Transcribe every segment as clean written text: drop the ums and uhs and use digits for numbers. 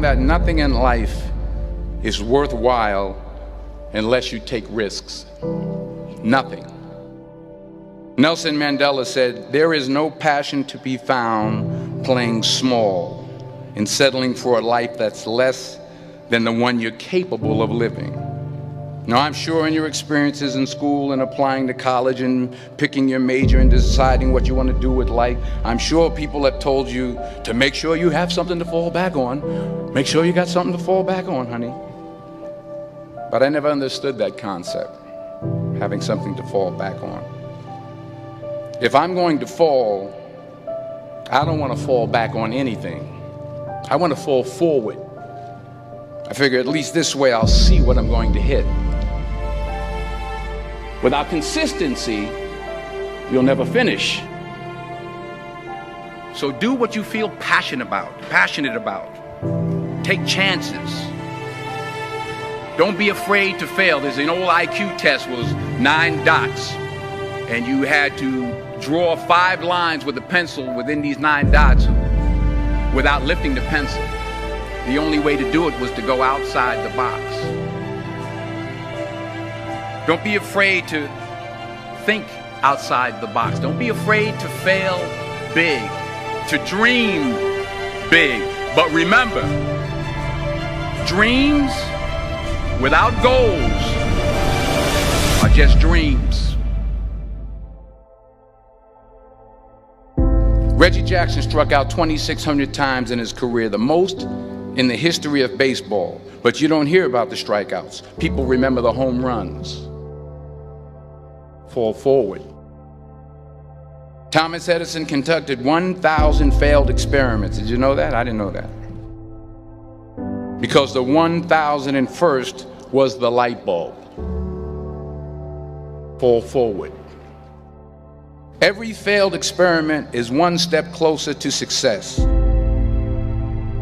that nothing in life is worthwhile unless you take risks. Nothing. Nelson Mandela said, "There is no passion to be found playing small and settling for a life that's less than the one you're capable of living." Now, I'm sure in your experiences in school and applying to college and picking your major and deciding what you want to do with life, I'm sure people have told you to make sure you have something to fall back on. Make sure you got something to fall back on, honey. But I never understood that concept, having something to fall back on. If I'm going to fall, I don't want to fall back on anything. I want to fall forward. I figure at least this way I'll see what I'm going to hit. Without consistency, you'll never finish. So do what you feel passionate about. Take chances. Don't be afraid to fail. There's an old IQ test, was 9 dots, and you had to draw 5 lines with a pencil within these 9 dots without lifting the pencil. The only way to do it was to go outside the box. Don't be afraid to think outside the box. Don't be afraid to fail big, to dream big. But remember, dreams without goals are just dreams. Reggie Jackson struck out 2,600 times in his career, the most in the history of baseball. But you don't hear about the strikeouts. People remember the home runs. Fall forward. Thomas Edison conducted 1,000 failed experiments. Did you know that? I didn't know that. Because the 1,001st was the light bulb. Fall forward. Every failed experiment is one step closer to success.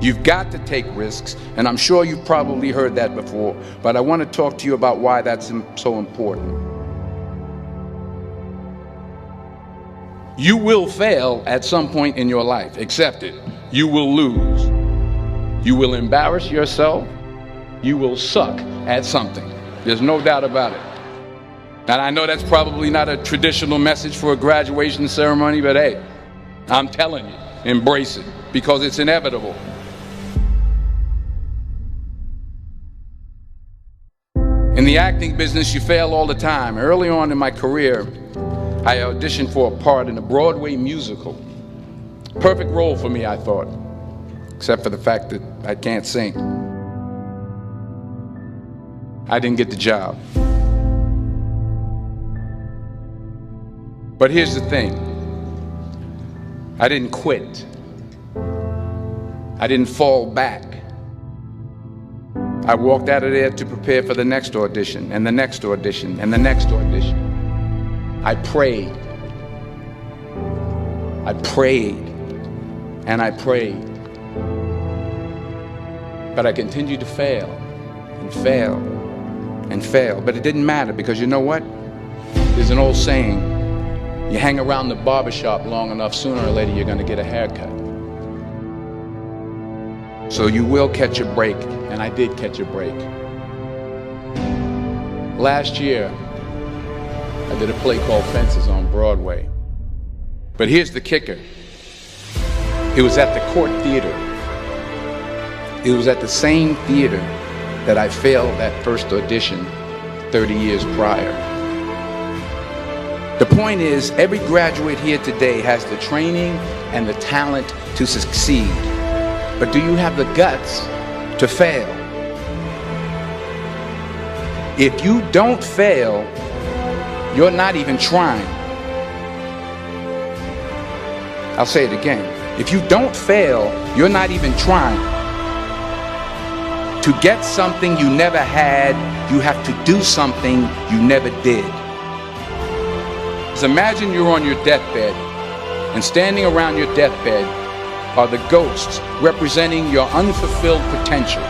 You've got to take risks, and I'm sure you've probably heard that before, but I want to talk to you about why that's so important. You will fail at some point in your life. Accept it. You will lose. You will embarrass yourself. You will suck at something. There's no doubt about it. And I know that's probably not a traditional message for a graduation ceremony, but hey, I'm telling you, embrace it, because it's inevitable. In the acting business, you fail all the time. Early on in my career, I auditioned for a part in a Broadway musical. Perfect role for me, I thought, except for the fact that I can't sing. I didn't get the job. But here's the thing. I didn't quit. I didn't fall back. I walked out of there to prepare for the next audition, and the next audition, and the next audition. I prayed. I prayed. And I prayed. But I continued to fail, and fail, and fail. But it didn't matter, because you know what? There's an old saying, you hang around the barbershop long enough, sooner or later you're going to get a haircut. So you will catch a break, and I did catch a break. Last year, I did a play called Fences on Broadway. But here's the kicker. It was at the Court Theater. It was at the same theater that I failed that first audition 30 years prior. The point is, every graduate here today has the training and the talent to succeed. But do you have the guts to fail? If you don't fail, you're not even trying. I'll say it again. If you don't fail, you're not even trying. To get something you never had, you have to do something you never did. So imagine you're on your deathbed, and standing around your deathbed are the ghosts representing your unfulfilled potential.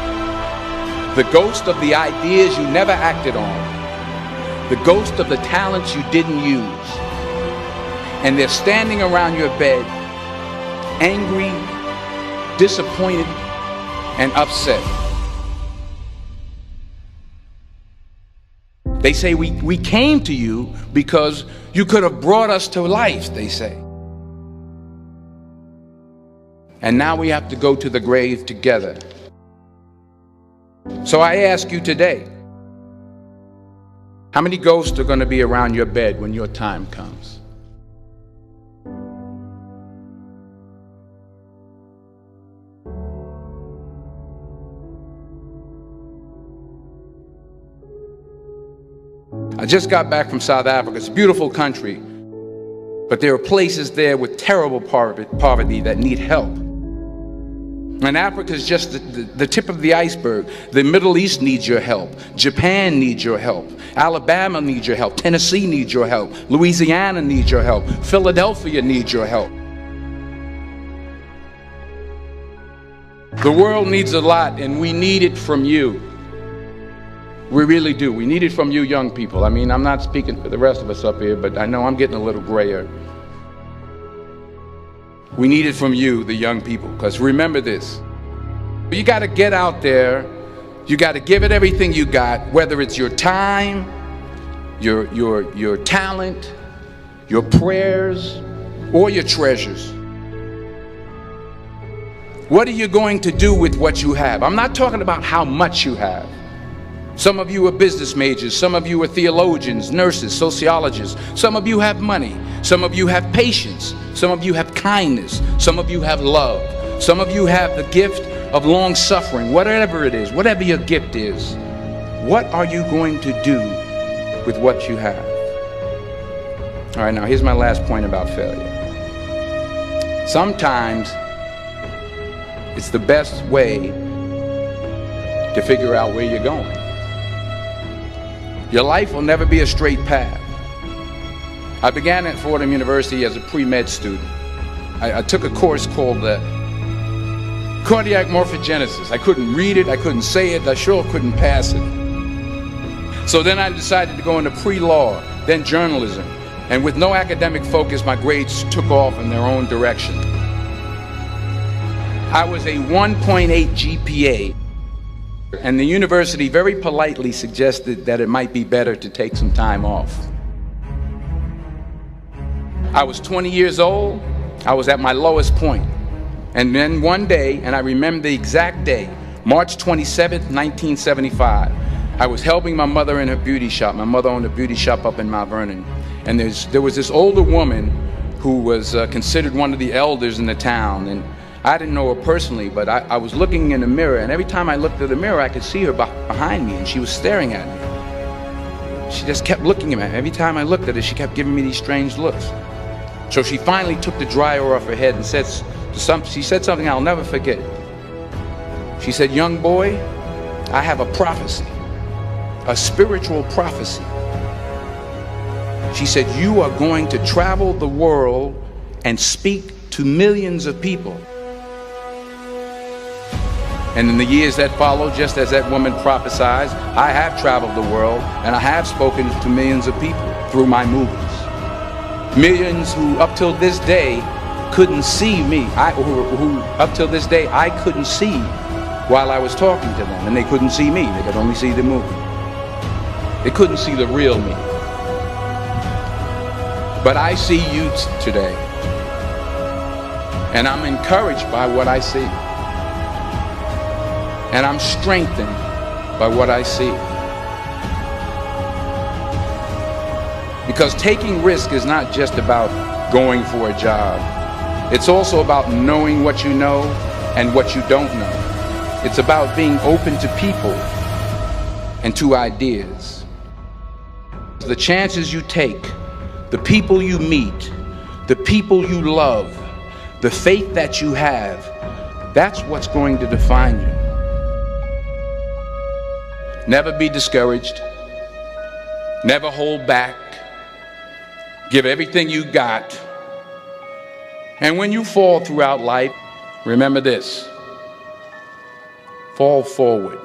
The ghost of the ideas you never acted on. The ghost of the talents you didn't use. And they're standing around your bed, angry, disappointed, and upset. They say we came to you because you could have brought us to life, they say. And now we have to go to the grave together. So I ask you today, how many ghosts are going to be around your bed when your time comes? I just got back from South Africa. It's a beautiful country, but there are places there with terrible poverty that need help. And Africa is just the tip of the iceberg. The Middle East needs your help. Japan needs your help. Alabama needs your help. Tennessee needs your help. Louisiana needs your help. Philadelphia needs your help. The world needs a lot, and we need it from you. We really do. We need it from you young people. I mean, I'm not speaking for the rest of us up here, but I know I'm getting a little grayer. We need it from you, the young people, because remember this. You got to get out there. You got to give it everything you got, whether it's your time, your talent, your prayers, or your treasures. What are you going to do with what you have? I'm not talking about how much you have. Some of you are business majors. Some of you are theologians, nurses, sociologists. Some of you have money. Some of you have patience. Some of you have kindness. Some of you have love. Some of you have the gift of long suffering. Whatever it is, whatever your gift is, what are you going to do with what you have? All right, now here's my last point about failure. Sometimes it's the best way to figure out where you're going. Your life will never be a straight path. I began at Fordham University as a pre-med student. I took a course called cardiac morphogenesis. I couldn't read it, I couldn't say it, I sure couldn't pass it. So then I decided to go into pre-law, then journalism. And with no academic focus, my grades took off in their own direction. I was a 1.8 GPA. And the university very politely suggested that it might be better to take some time off. I was 20 years old. I was at my lowest point. And then one day, and I remember the exact day, March 27th, 1975, I was helping my mother in her beauty shop. My mother owned a beauty shop up in Mount Vernon. And there was this older woman who was considered one of the elders in the town. And I didn't know her personally, but I was looking in the mirror, and every time I looked at the mirror, I could see her behind me, and she was staring at me. She just kept looking at me. Every time I looked at her, she kept giving me these strange looks. So she finally took the dryer off her head and she said something I'll never forget. She said, "Young boy, I have a prophecy, a spiritual prophecy." She said, "You are going to travel the world and speak to millions of people." And in the years that followed, just as that woman prophesied, I have traveled the world and I have spoken to millions of people through my movies. Millions who up till this day couldn't see me, who up till this day I couldn't see while I was talking to them, and they couldn't see me, they could only see the movie. They couldn't see the real me. But I see you today, and I'm encouraged by what I see. And I'm strengthened by what I see. Because taking risk is not just about going for a job. It's also about knowing what you know and what you don't know. It's about being open to people and to ideas. The chances you take, the people you meet, the people you love, the faith that you have, that's what's going to define you. Never be discouraged. Never hold back. Give everything you got. And when you fall throughout life, remember this: fall forward.